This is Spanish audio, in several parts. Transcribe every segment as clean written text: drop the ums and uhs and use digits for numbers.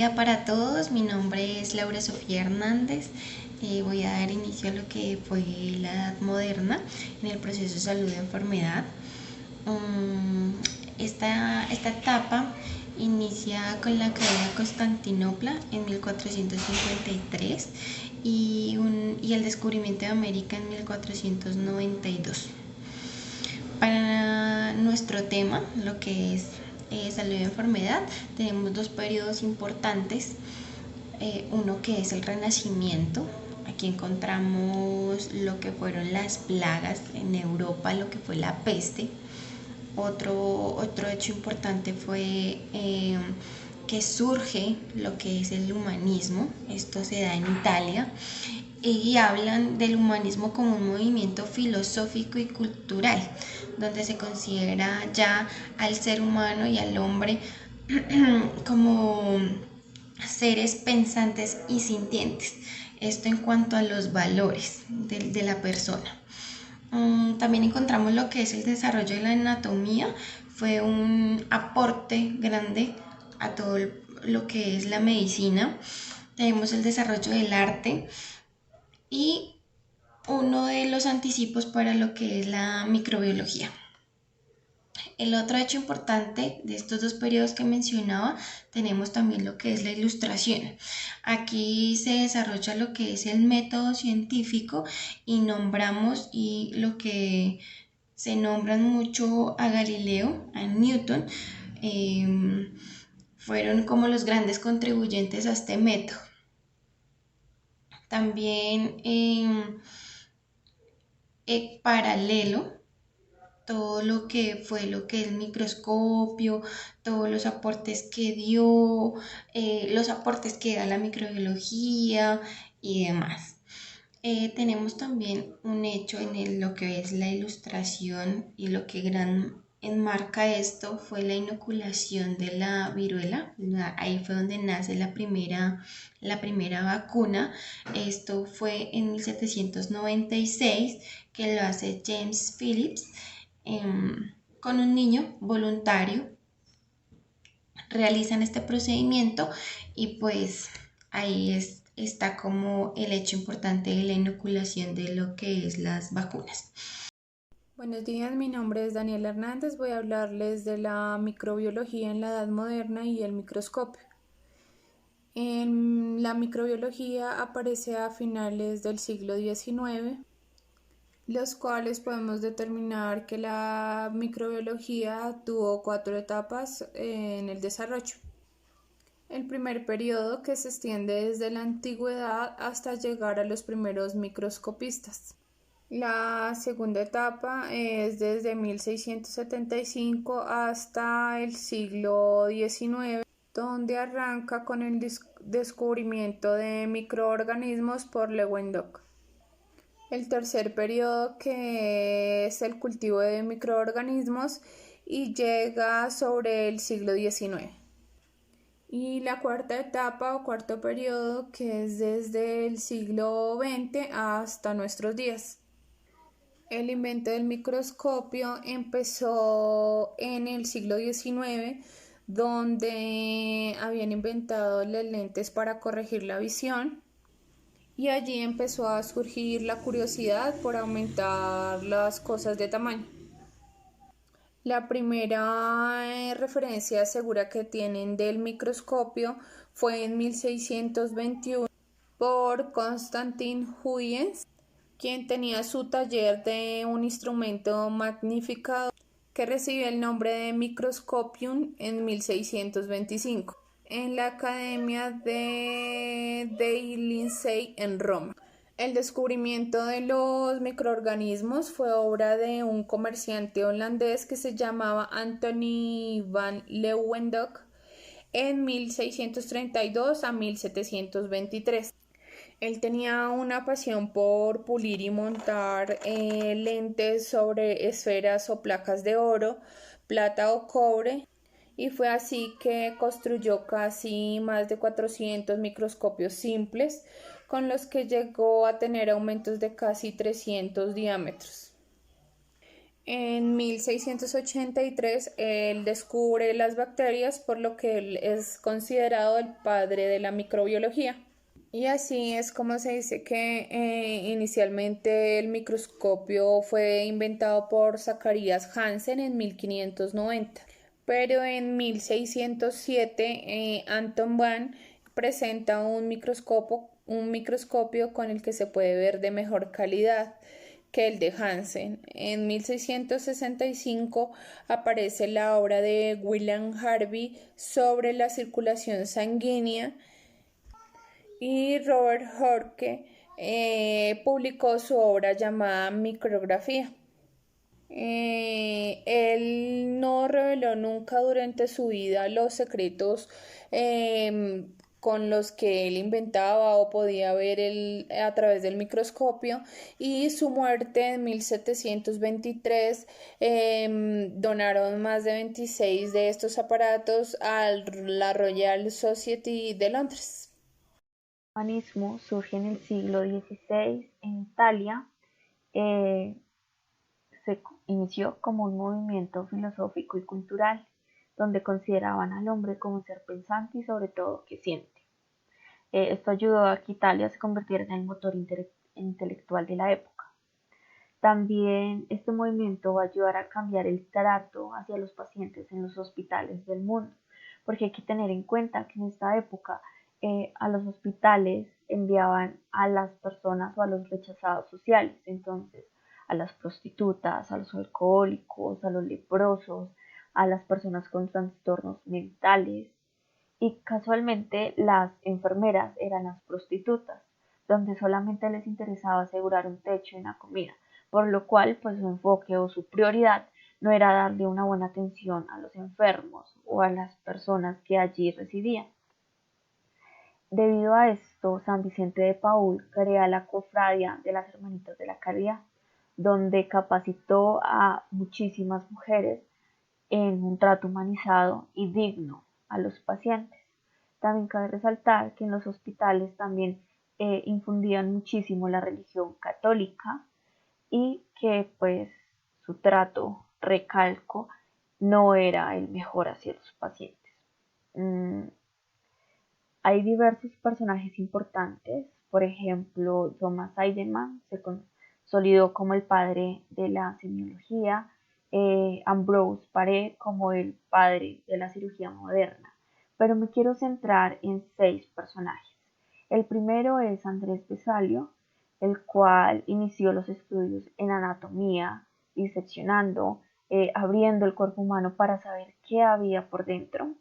Hola para todos, mi nombre es Laura Sofía Hernández. Voy a dar inicio a lo que fue la Edad Moderna en el proceso de salud y enfermedad. Esta etapa inicia con la caída de Constantinopla en 1453 y el descubrimiento de América en 1492. Para nuestro tema, lo que es salud y enfermedad, tenemos dos periodos importantes. Uno que es el Renacimiento. Aquí encontramos lo que fueron las plagas en Europa, lo que fue la peste. Otro hecho importante fue que surge lo que es el humanismo. Esto se da en Italia y hablan del humanismo como un movimiento filosófico y cultural, donde se considera ya al ser humano y al hombre como seres pensantes y sintientes. Esto en cuanto a los valores de la persona. También encontramos lo que es el desarrollo de la anatomía. Fue un aporte grande a todo lo que es la medicina. Tenemos el desarrollo del arte y uno de los anticipos para lo que es la microbiología. El otro hecho importante de estos dos periodos que mencionaba, tenemos también lo que es la ilustración. Aquí se desarrolla lo que es el método científico y nombramos y lo que se nombran mucho a Galileo, a Newton, fueron como los grandes contribuyentes a este método. También paralelo todo lo que fue lo que es el microscopio, todos los aportes que dio, los aportes que da la microbiología y demás. Tenemos también un hecho en lo que es la ilustración y lo que gran enmarca esto fue la inoculación de la viruela. Ahí fue donde nace la primera vacuna. Esto fue en 1796 que lo hace James Phillips con un niño voluntario. Realizan este procedimiento y pues ahí está como el hecho importante de la inoculación de lo que es las vacunas. Buenos días, mi nombre es Daniela Hernández. Voy a hablarles de la microbiología en la Edad Moderna y el microscopio. La microbiología aparece a finales del siglo XIX, los cuales podemos determinar que la microbiología tuvo 4 etapas en el desarrollo. El primer periodo, que se extiende desde la antigüedad hasta llegar a los primeros microscopistas. La segunda etapa es desde 1675 hasta el siglo XIX, donde arranca con el descubrimiento de microorganismos por Leeuwenhoek. El tercer periodo, que es el cultivo de microorganismos, y llega sobre el siglo XIX. Y la cuarta etapa o cuarto periodo, que es desde el siglo XX hasta nuestros días. El invento del microscopio empezó en el siglo XIX, donde habían inventado las lentes para corregir la visión, y allí empezó a surgir la curiosidad por aumentar las cosas de tamaño. La primera referencia segura que tienen del microscopio fue en 1621 por Constantin Huygens, quien tenía su taller de un instrumento magnificador que recibió el nombre de Microscopium en 1625 en la Academia de Lindsey en Roma. El descubrimiento de los microorganismos fue obra de un comerciante holandés que se llamaba Anthony van Leeuwenhoek en 1632 a 1723. Él tenía una pasión por pulir y montar lentes sobre esferas o placas de oro, plata o cobre, y fue así que construyó casi más de 400 microscopios simples, con los que llegó a tener aumentos de casi 300 diámetros. En 1683 él descubre las bacterias, por lo que él es considerado el padre de la microbiología. Y así es como se dice que inicialmente el microscopio fue inventado por Zacharias Hansen en 1590, pero en 1607 Anton Van presenta un microscopio con el que se puede ver de mejor calidad que el de Hansen. En 1665 aparece la obra de William Harvey sobre la circulación sanguínea y Robert Hooke publicó su obra llamada Micrografía. Él no reveló nunca durante su vida los secretos con los que él inventaba o podía ver a través del microscopio, y su muerte en 1723 donaron más de 26 de estos aparatos a la Royal Society de Londres. El humanismo surge en el siglo XVI en Italia. Se inició como un movimiento filosófico y cultural, donde consideraban al hombre como un ser pensante y sobre todo que siente. Esto ayudó a que Italia se convirtiera en el motor intelectual de la época. También este movimiento va a ayudar a cambiar el trato hacia los pacientes en los hospitales del mundo, porque hay que tener en cuenta que en esta época a los hospitales enviaban a las personas o a los rechazados sociales, entonces a las prostitutas, a los alcohólicos, a los leprosos, a las personas con trastornos mentales, y casualmente las enfermeras eran las prostitutas, donde solamente les interesaba asegurar un techo y una comida, por lo cual pues su enfoque o su prioridad no era darle una buena atención a los enfermos o a las personas que allí residían. Debido a esto, San Vicente de Paúl crea la Cofradía de las Hermanitas de la Caridad, donde capacitó a muchísimas mujeres en un trato humanizado y digno a los pacientes. También cabe resaltar que en los hospitales también infundían muchísimo la religión católica y que pues su trato, recalco, no era el mejor hacia los pacientes. Hay diversos personajes importantes, por ejemplo, Thomas Heidemann se consolidó como el padre de la semiología, Ambrose Paré como el padre de la cirugía moderna, pero me quiero centrar en 6 personajes. El primero es Andrés Vesalio, el cual inició los estudios en anatomía, diseccionando, abriendo el cuerpo humano para saber qué había por dentro.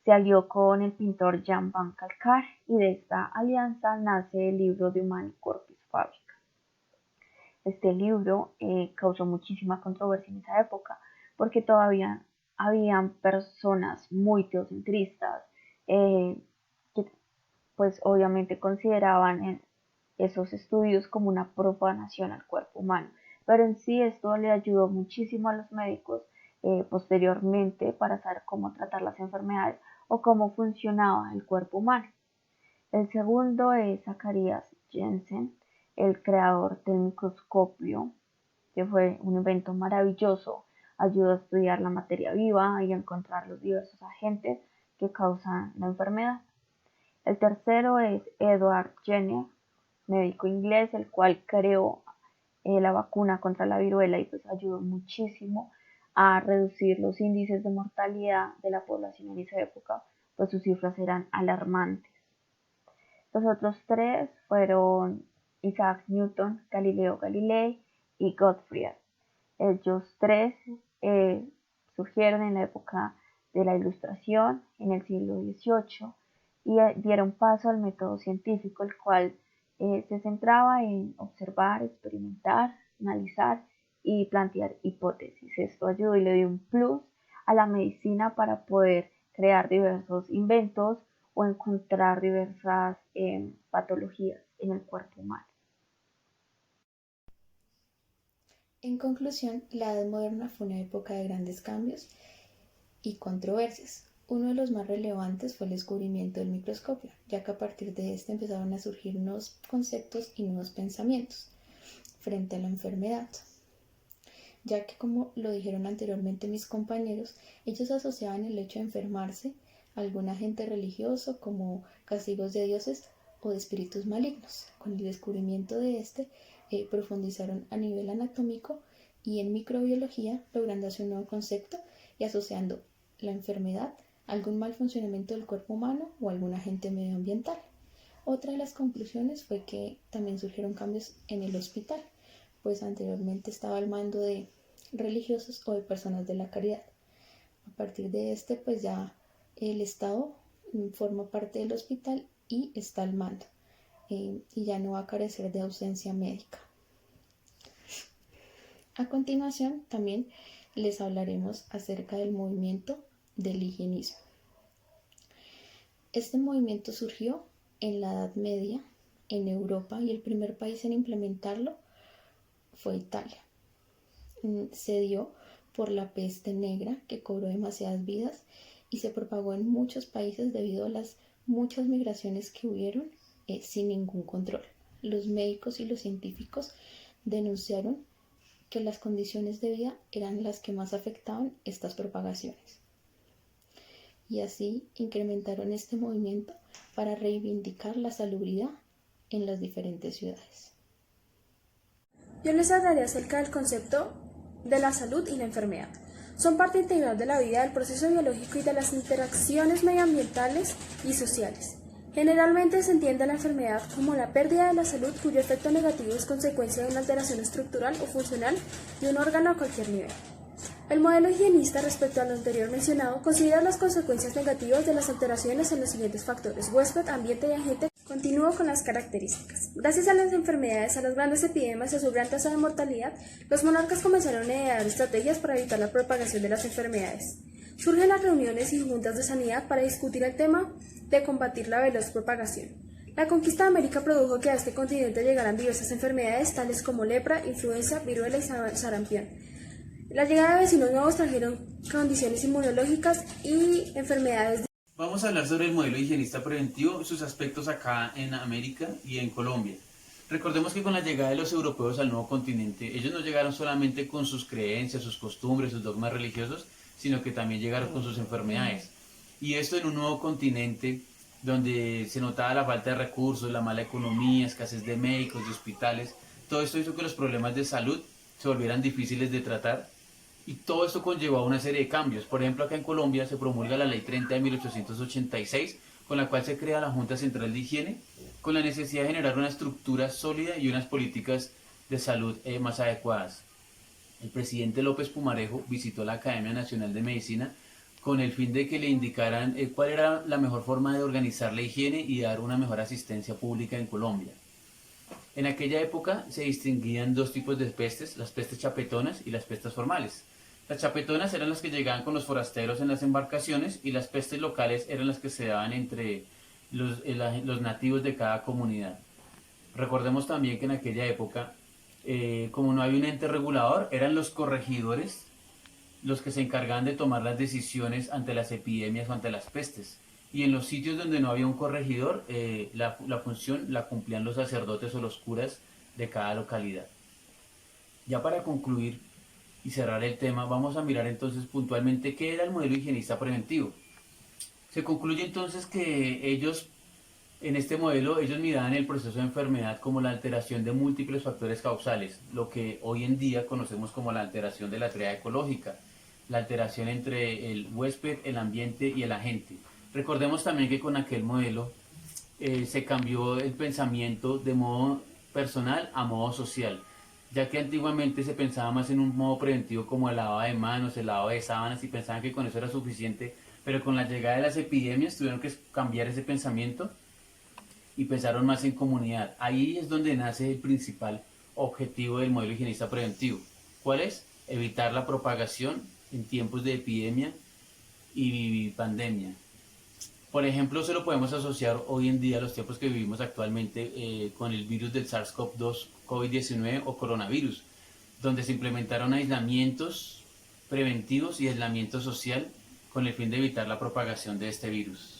Se alió con el pintor Jan van Calcar y de esta alianza nace el libro de Humani Corpus Fabrica. Este libro causó muchísima controversia en esa época porque todavía habían personas muy teocentristas que pues obviamente consideraban esos estudios como una profanación al cuerpo humano, pero en sí esto le ayudó muchísimo a los médicos posteriormente para saber cómo tratar las enfermedades o cómo funcionaba el cuerpo humano. El segundo es Zacharias Jensen, el creador del microscopio, que fue un invento maravilloso, ayudó a estudiar la materia viva y a encontrar los diversos agentes que causan la enfermedad. El tercero es Edward Jenner, médico inglés, el cual creó la vacuna contra la viruela y pues ayudó muchísimo a reducir los índices de mortalidad de la población en esa época, pues sus cifras eran alarmantes. Los otros 3 fueron Isaac Newton, Galileo Galilei y Gottfried. Ellos 3 surgieron en la época de la Ilustración, en el siglo XVIII, y dieron paso al método científico, el cual se centraba en observar, experimentar, analizar y plantear hipótesis. Esto ayudó y le dio un plus a la medicina para poder crear diversos inventos o encontrar diversas patologías en el cuerpo humano. En conclusión, la Edad Moderna fue una época de grandes cambios y controversias. Uno de los más relevantes fue el descubrimiento del microscopio, ya que a partir de este empezaron a surgir nuevos conceptos y nuevos pensamientos frente a la enfermedad. ya que, como lo dijeron anteriormente mis compañeros, ellos asociaban el hecho de enfermarse a algún agente religioso como castigos de dioses o de espíritus malignos. Con el descubrimiento de profundizaron a nivel anatómico y en microbiología, logrando así un nuevo concepto y asociando la enfermedad a algún mal funcionamiento del cuerpo humano o algún agente medioambiental. Otra de las conclusiones fue que también surgieron cambios en el hospital, pues anteriormente estaba al mando de religiosos o de personas de la caridad. A partir de pues ya el Estado forma parte del hospital y está al mando, y ya no va a carecer de ausencia médica. A continuación también les hablaremos acerca del movimiento del higienismo. Este movimiento surgió en la Edad Media en Europa y el primer país en implementarlo fue Italia. Se dio por la peste negra, que cobró demasiadas vidas y se propagó en muchos países debido a las muchas migraciones que hubieron sin ningún control. Los médicos y los científicos denunciaron que las condiciones de vida eran las que más afectaban estas propagaciones. Y así incrementaron este movimiento para reivindicar la salubridad en las diferentes ciudades. Yo les hablaré acerca del concepto de la salud y la enfermedad. Son parte integral de la vida, del proceso biológico y de las interacciones medioambientales y sociales. Generalmente se entiende la enfermedad como la pérdida de la salud cuyo efecto negativo es consecuencia de una alteración estructural o funcional de un órgano a cualquier nivel. El modelo higienista, respecto a lo anterior mencionado, considera las consecuencias negativas de las alteraciones en los siguientes factores: huésped, ambiente y agente. Continúo con las características. Gracias a las enfermedades, a las grandes epidemias y a su gran tasa de mortalidad, los monarcas comenzaron a idear estrategias para evitar la propagación de las enfermedades. Surgen las reuniones y juntas de sanidad para discutir el tema de combatir la veloz propagación. La conquista de América produjo que a este continente llegaran diversas enfermedades tales como lepra, influenza, viruela y sarampión. La llegada de vecinos nuevos trajeron condiciones inmunológicas y enfermedades. Vamos a hablar sobre el modelo higienista preventivo y sus aspectos acá en América y en Colombia. Recordemos que con la llegada de los europeos al nuevo continente, ellos no llegaron solamente con sus creencias, sus costumbres, sus dogmas religiosos, sino que también llegaron con sus enfermedades. Y esto en un nuevo continente donde se notaba la falta de recursos, la mala economía, escasez de médicos, de hospitales. Todo esto hizo que los problemas de salud se volvieran difíciles de tratar. Y todo esto conllevó a una serie de cambios. Por ejemplo, acá en Colombia se promulga la Ley 30 de 1886, con la cual se crea la Junta Central de Higiene, con la necesidad de generar una estructura sólida y unas políticas de salud más adecuadas. El presidente López Pumarejo visitó la Academia Nacional de Medicina con el fin de que le indicaran cuál era la mejor forma de organizar la higiene y dar una mejor asistencia pública en Colombia. En aquella época se distinguían dos tipos de pestes, las pestes chapetonas y las pestes formales. Las chapetonas eran las que llegaban con los forasteros en las embarcaciones y las pestes locales eran las que se daban entre los nativos de cada comunidad. Recordemos también que en aquella época, como no había un ente regulador, eran los corregidores los que se encargaban de tomar las decisiones ante las epidemias o ante las pestes. Y en los sitios donde no había un corregidor, la función la cumplían los sacerdotes o los curas de cada localidad. Ya para concluir y cerrar el tema, vamos a mirar entonces puntualmente qué era el modelo higienista preventivo. Se concluye entonces que ellos, en este modelo, ellos miraban el proceso de enfermedad como la alteración de múltiples factores causales, lo que hoy en día conocemos como la alteración de la tríada ecológica, la alteración entre el huésped, el ambiente y el agente. Recordemos también que con aquel modelo se cambió el pensamiento de modo personal a modo social, ya que antiguamente se pensaba más en un modo preventivo como el lavado de manos, el lavado de sábanas, y pensaban que con eso era suficiente, pero con la llegada de las epidemias tuvieron que cambiar ese pensamiento y pensaron más en comunidad. Ahí es donde nace el principal objetivo del modelo higienista preventivo. ¿Cuál es? Evitar la propagación en tiempos de epidemia y pandemia. Por ejemplo, se lo podemos asociar hoy en día a los tiempos que vivimos actualmente con el virus del SARS-CoV-2, COVID-19 o coronavirus, donde se implementaron aislamientos preventivos y aislamiento social con el fin de evitar la propagación de este virus.